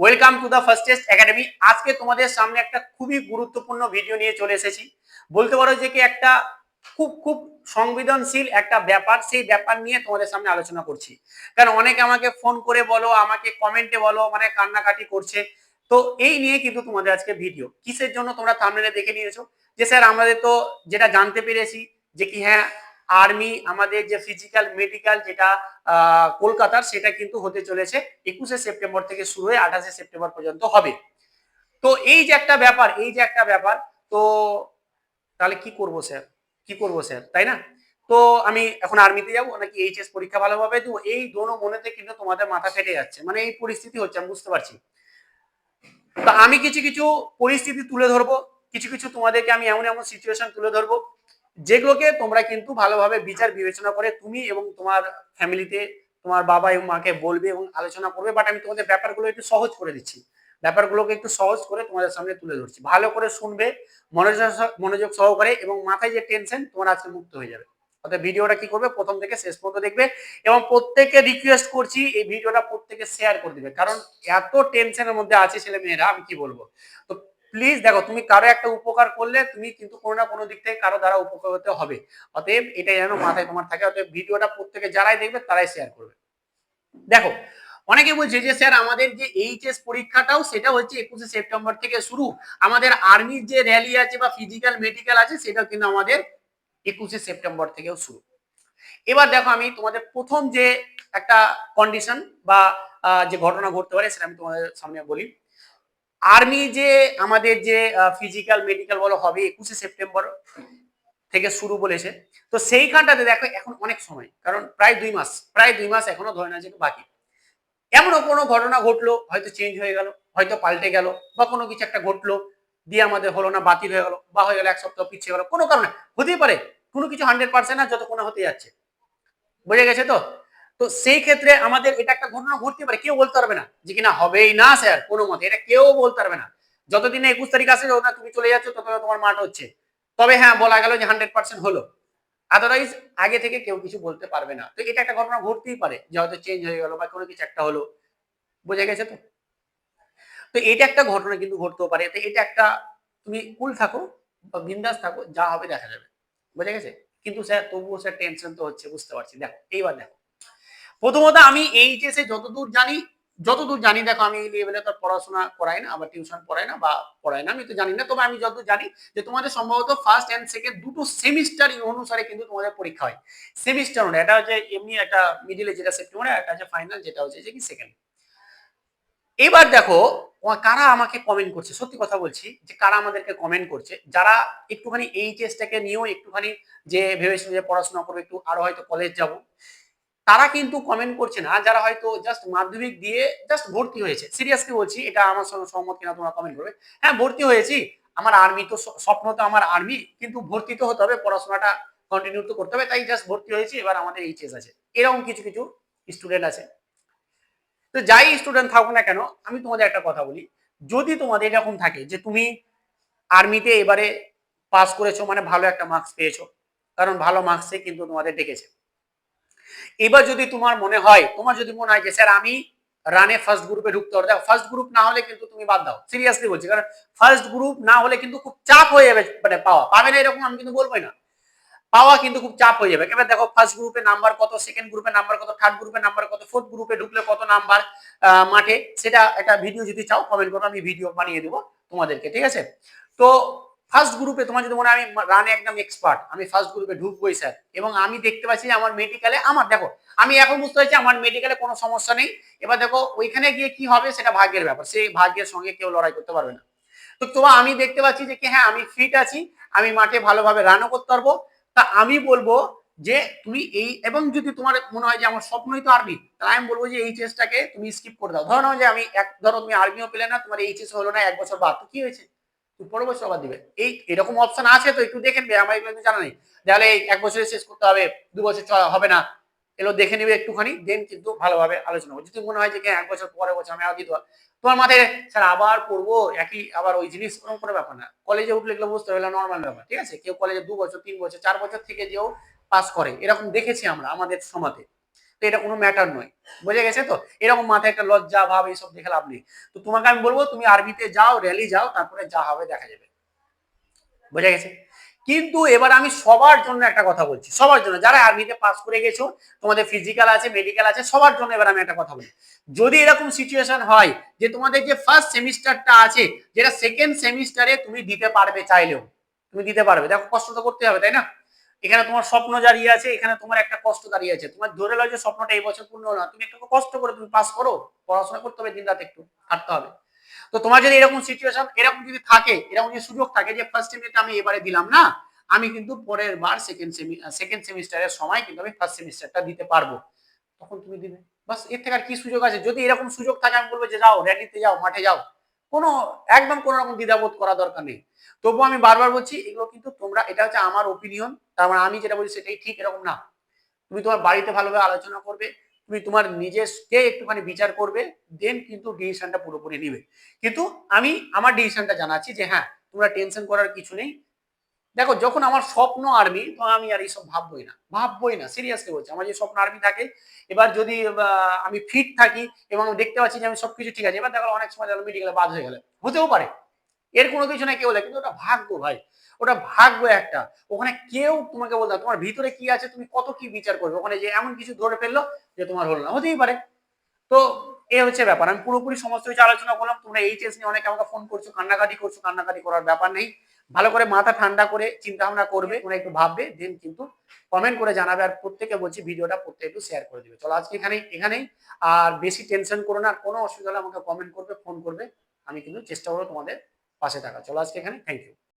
Welcome to the first test academy. আজকে তোমাদের সামনে একটা খুবই গুরুত্বপূর্ণ ভিডিও নিয়ে চলে এসেছি। বলতে পারো যে কি একটা খুব খুব সংবেদনশীল একটা ব্যাপার, সেই ব্যাপার নিয়ে তোমাদের সামনে আলোচনা করছি। কারণ অনেকে আমাকে ফোন করে বলো, আমাকে কমেন্টে বলো, মানে কান্নাকাটি করছে। তো এই নিয়ে কিন্তু তোমাদের আজকে ভিডিও। কিসের জন্য তোমরা থাম্বনেলে দেখে নিয়েছো যে স্যার আমাদের তো যেটা জানতে পেরেছি যে কি হ্যাঁ আর্মি আমাদের যে ফিজিক্যাল মেডিকেল যেটা কলকাতার, সেটা কিন্তু হতে চলেছে 21শে সেপ্টেম্বর থেকে শুরু হয়ে 28শে সেপ্টেম্বর পর্যন্ত হবে। তো এই যে একটা ব্যাপার, তো তাহলে কি করব স্যার, তাই না? তো আমি এখন আর্মিতে যাবো নাকি এইচএস পরীক্ষা ভালোভাবে দেবো, এই দোনো মনেতে কিন্তু তোমাদের মাথা ফেটে যাচ্ছে। মানে এই পরিস্থিতি হচ্ছে, আমি বুঝতে পারছি। তো আমি কিছু কিছু পরিস্থিতি তুলে ধরবো, কিছু কিছু তোমাদেরকে আমি এমন এমন সিচুয়েশন তুলে ধরবো যেগুলোকে তোমরা কিন্তু ভালোভাবে বিচার বিবেচনা করে তুমি এবং তোমার ফ্যামিলিতে তোমার বাবা এবং মাকে বলবে এবং আলোচনা করবে। বাট আমি তোমাদের ব্যাপারগুলো একটু সহজ করে দিচ্ছি, ব্যাপারগুলোকে একটু সহজ করে তোমাদের সামনে তুলে ধরছি। ভালো করে শুনবে মনোযোগ সহকারে, এবং মাথায় যে টেনশন তোমার আজকে মুক্ত হয়ে যাবে। অর্থাৎ ভিডিওটা কি করবে, প্রথম থেকে শেষ পর্যন্ত দেখবে। এবং প্রত্যেককে রিকোয়েস্ট করছি এই ভিডিওটা প্রত্যেকে শেয়ার করে দিবে, কারণ এত টেনশনের মধ্যে আছে ছেলে মেয়েরা, আমি কি বলবো। তো প্লিজ দেখো, তুমি কারো একটা উপকার করলে তুমি কিন্তু কোনো না কোনো দিক থেকে কারো দ্বারা উপকার হতে হবে। অতএব এটাই যেন মাথায় তোমার থাকে। অতএব ভিডিওটা প্রত্যেকে যারাই দেখবে তারাই শেয়ার করবে। দেখো, অনেকে বলছে যে স্যার আমাদের যে এইচএস পরীক্ষাটাও সেটা হচ্ছে 21শে সেপ্টেম্বর থেকে শুরু, আমাদের আর্মির যে র্যালি আছে বা ফিজিক্যাল মেডিকেল আছে সেটাও কিন্তু আমাদের 21শে সেপ্টেম্বর থেকেও শুরু। এবার দেখো, আমি তোমাদের প্রথম যে একটা কন্ডিশন বা যে ঘটনা ঘটতে পারে সেটা আমি তোমাদের সামনে বলি। আর্মি যে আমাদের যে ফিজিক্যাল মেডিকেল বলো হবে 21শে সেপ্টেম্বর থেকে শুরু বলেছে। তো সেইখানটাতে দেখো এখন অনেক সময়, কারণ প্রায় 2 মাস এখনো ধরে না যে বাকি। এমনও কোনো ঘটনা ঘটলো, হয়তো চেঞ্জ হয়ে গেল, হয়তো পাল্টে গেল, বা কোনো কিছু একটা ঘটলো দিয়ে আমাদের হলো না, বাতিল হয়ে গেল, বা হয়ে গেল 1 সপ্তাহ পিছিয়ে গেল, কোনো কারণে হতেই পারে। কোনো কিছু 100% না, যতক্ষণ হতে যাচ্ছে। বুঝে গেছে তো? তো সেই ক্ষেত্রে আমাদের এটা একটা ঘটনা ঘটতে পারে, কেউ বলতে পারবে না যে কিনা হবেই না স্যার, কোনো মতে এটা কেউ বলতে পারবে না। যতদিন 21 তারিখ আসে, যতদিন তুমি চলে যাচ্ছ ততদিন তোমার মাঠ হচ্ছে, তবে হ্যাঁ বলা গেল যে 100% হলো। আদারওয়াইজ আগে থেকে কেউ কিছু বলতে পারবে না। তো এটা একটা ঘটনা ঘটতেই পারে যে হয়তো চেঞ্জ হয়ে গেল বা কোনো কিছু একটা হলো। বোঝা গেছে তো? তো এটা একটা ঘটনা কিন্তু ঘটতেও পারে। তো এটা একটা, তুমি কুল থাকো বা বিন্দাস থাকো, যা হবে দেখা যাবে। বোঝা গেছে? কিন্তু স্যার তবুও স্যার টেনশন তো হচ্ছে, বুঝতে পারছি। দেখো এইবার দেখো, প্রথমত আমি এইচএসে যতদূর জানি দেখো, আমি এই লেভেলে তো পড়াশোনা করাই না, আবার টিউশন পড়াই না বা পড়াই না, আমি তো জানি না। তবে আমি যতদূর জানি যে তোমাদের সম্ভবত ফার্স্ট এন্ড সেকেন্ড দুটো সেমিস্টার অনুসারে কিন্তু তোমাদের পরীক্ষা হয়। সেমিস্টার নয়, এটা হচ্ছে এমনি একটা মিডিলে যেটা সেপ্টেম্বরে, একটা হচ্ছে ফাইনাল যেটা হচ্ছে যে কি সেকেন্ড। এবার দেখো কারা আমাকে কমেন্ট করছে, সত্যি কথা বলছি যে কারা আমাদেরকে কমেন্ট করছে, যারা একটুখানি এইচএসটাকে নিয়েও একটুখানি যে ভেবেছিল যে পড়াশোনা করবে, একটু আরো হয়তো কলেজ যাব, তারা কিন্তু কমেন্ট করছে না। যারা হয়তো জাস্ট মাধ্যমিক দিয়ে জাস্ট ভর্তি হয়েছে, সিরিয়াসলি বলছি, এটা আমার সঙ্গে সহমত কিনা তোমরা কমেন্ট করবে। হ্যাঁ ভর্তি হয়েছি, আমার আর্মি তো স্বপ্ন, তো আমার আর্মি, কিন্তু ভর্তি তো হতে হবে, পড়াশোনাটা কন্টিনিউ তো করতে হবে, তাই জাস্ট ভর্তি হয়েছি, এবার আমাদের এইচএস আছে। এরকম কিছু কিছু স্টুডেন্ট আছে। তো যাই স্টুডেন্ট থাকুক না কেন, আমি তোমাদের একটা কথা বলি, যদি তোমাদের এরকম থাকে যে তুমি আর্মিতে এবারে পাস করেছো, মানে ভালো একটা মার্কস পেয়েছো, কারণ ভালো মার্কসে কিন্তু তোমাদের ডেকেছে। এবার যদি তোমার যদি মনে হয় যে স্যার আমি রানে ফার্স্ট গ্রুপে ঢুকতে পারবো, দেখো ফার্স্ট গ্রুপ না হলে কিন্তু তুমি বাদ দাও, সিরিয়াসলি বলছি। কারণ ফার্স্ট গ্রুপ না হলে কিন্তু খুব চাপ হয়ে যাবে, মানে পাবে না এরকম আমি কিন্তু বলবোই না, পাওয়া কিন্তু খুব চাপ হয়ে যাবে। এবার দেখো ফার্স্ট গ্রুপে নাম্বার কত, সেকেন্ড গ্রুপে নাম্বার কত, থার্ড গ্রুপে নাম্বার কত, ফোর্থ গ্রুপে ঢুকলে কত নাম্বার মাঠে, সেটা একটা ভিডিও যদি চাও কমেন্ট করো, আমি ভিডিও বানিয়ে দেবো তোমাদেরকে, ঠিক আছে? তো ফার্স্ট গ্রুপে তোমার যদি মনে হয় আমি রানে একদম এক্সপার্ট, আমি ফার্স্ট গ্রুপে ঢুকবোই স্যার, এবং আমি দেখতে পাচ্ছি যে আমার মেডিকেলে, আমার দেখো আমি এখন বুঝতে পারছি আমার মেডিকেলে কোনো সমস্যা নেই। এবার দেখো ওইখানে গিয়ে কি হবে সেটা ভাগ্যের ব্যাপার, সেই ভাগ্যের সঙ্গে কেউ লড়াই করতে পারবে না। তো তোমার আমি দেখতে পাচ্ছি যে কি হ্যাঁ আমি ফিট আছি, আমি মাঠে ভালোভাবে রানও করতে পারবো। তা আমি বলবো যে তুমি এই, এবং যদি তোমার মনে হয় যে আমার স্বপ্নই তো আর্মি, তাহলে আমি বলবো যে এইচএসটাকে তুমি স্কিপ করে দাও। ধরো যে আমি ধরো তুমি আর্মিও পেলে না, তোমার এইচএস হলো না 1 বছর বাদ, তো কি হয়েছে, তুমি পরের বছর আবার দিবে। এই এরকম অপশন আছে, তো একটু দেখে নেবে, আমার এগুলো জানা নেই। তাহলে এই 1 বছরে শেষ করতে হবে, 2 বছর হবে না, এগুলো দেখে নেবে একটুখানি, দেন কিন্তু ভালোভাবে আলোচনা করবে। যদি মনে হয় যে 1 বছর পরের বছর আমি আগে দিতে, তোমার মাথায় স্যার আবার পড়বো একই আবার ওই জিনিস, ওরকম কোনো ব্যাপার না। কলেজে উঠলে এগুলো বুঝতে হবে, নর্মাল ব্যাপার, ঠিক আছে? কেউ কলেজে 2 বছর 3 বছর 4 বছর থেকে যেও পাস করে, এরকম দেখেছি আমরা আমাদের সমাজে। তো এটা কোনো ম্যাটার নয়, বুঝে গেছে তো? এরকম মাথায় একটা লজ্জা ভাব এইসব দেখে লাভ নেই। তো তোমাকে আমি বলবো তুমি আর্মিতে যাও, র্যালি যাও, তারপরে যা হবে দেখা যাবে, বুঝে গেছে? কিন্তু এবার আমি সবার জন্য একটা কথা বলছি, সবার জন্য যারা আর্মিতে পাস করে গেছো, তোমাদের ফিজিক্যাল আছে, মেডিকেল আছে, সবার জন্য এবার আমি একটা কথা বলি। যদি এরকম সিচুয়েশন হয় যে তোমাদের যে ফার্স্ট সেমিস্টারটা আছে, যেটা সেকেন্ড সেমিস্টারে তুমি দিতে পারবে, চাইলেও তুমি দিতে পারবে, দেখো কষ্ট তো করতে হবে, তাই না? এখানে তোমার স্বপ্ন দাঁড়িয়ে আছে, এখানে তোমার একটা কষ্ট দাঁড়িয়ে আছে, তোমার ধরে নাও যে স্বপ্নটা এই বছর পূর্ণ হলো না, তুমি একটু কষ্ট করে তুমি পাস করো, পড়াশোনা করতে হবে, দিন রাত একটু খাটতে হবে। তো তোমার যদি এরকম সিচুয়েশন, এরকম যদি থাকে, এরকম যদি সুযোগ থাকে যে ফার্স্ট সেমিস্টার আমি এবারে দিলাম না, আমি কিন্তু পরের বার সেকেন্ড সেমিস্টারের সময় কিন্তু আমি ফার্স্ট সেমিস্টারটা দিতে পারবো, তখন তুমি দিবে। বাস, এর থেকে আর কি সুযোগ আছে? যদি এরকম সুযোগ থাকে আমি বলবো যে যাও, র্যালিতে যাও, মাঠে যাও, কোনো একদম কোনো রকম দ্বিধাবোধ করা দরকার নেই। তবুও আমি বারবার বলছি, এগুলো কিন্তু তোমরা, এটা হচ্ছে আমার ওপিনিয়ন, তার মানে আমি যেটা বলছি সেটাই ঠিক, এরকম না। তুমি তোমার বাড়িতে ভালোভাবে আলোচনা করবে, তুমি তোমার নিজেকে একটুখানি বিচার করবে, দেন কিন্তু ডিসিশনটা পুরোপুরি নিবে। কিন্তু আমি আমার ডিসিশনটা জানাচ্ছি যে হ্যাঁ, তোমরা টেনশন করার কিছু নেই। দেখো, যখন আমার স্বপ্ন আর্মি, তো আমি আর এইসব ভাববোই না, সিরিয়াসলি বলছি। আমার যে স্বপ্ন আর্মি থাকে, এবার যদি আমি ফিট থাকি এবং দেখতে পাচ্ছি যে আমি সবকিছু ঠিক আছে, এবার দেখো অনেক সময় মেডিকেলে বাদ হয়ে গেলে, হতেও পারে, এর কোনো কিছু নাই, কেউ বলে, কিন্তু ওটা ভাগ্য ভাই, ওটা ভাগ্য একটা। ওখানে কেউ তোমাকে বলতে, তোমার ভিতরে কি আছে, তুমি কত কি বিচার করবে, ওখানে যে এমন কিছু ধরে ফেললো যে তোমার হলো না, হতেই পারে। তো এই হচ্ছে ব্যাপার, আমি পুরোপুরি সমস্ত কিছু আলোচনা করলাম। তোমরা এইচএস নিয়ে অনেকে আমাকে ফোন করছো, কান্নাকাটি করছো, কান্নাকাটি করার ব্যাপার নেই, ভালো করে মাথা ঠান্ডা করে চিন্তা ভাবনা করবে, তোমরা একটু ভাববে, দেন কিন্তু কমেন্ট করে জানাবে। আর প্রত্যেকে বলছি ভিডিওটা প্রত্যেকে একটু শেয়ার করে দিবে। চলো আজকে এখানেই। আর বেশি টেনশন করো না, আর কোনো অসুবিধা হলে আমাকে কমেন্ট করবে, ফোন করবে, আমি কিন্তু চেষ্টা করবো তোমাদের পাশে থাকা। চলো আজকে এখানে, থ্যাংক ইউ।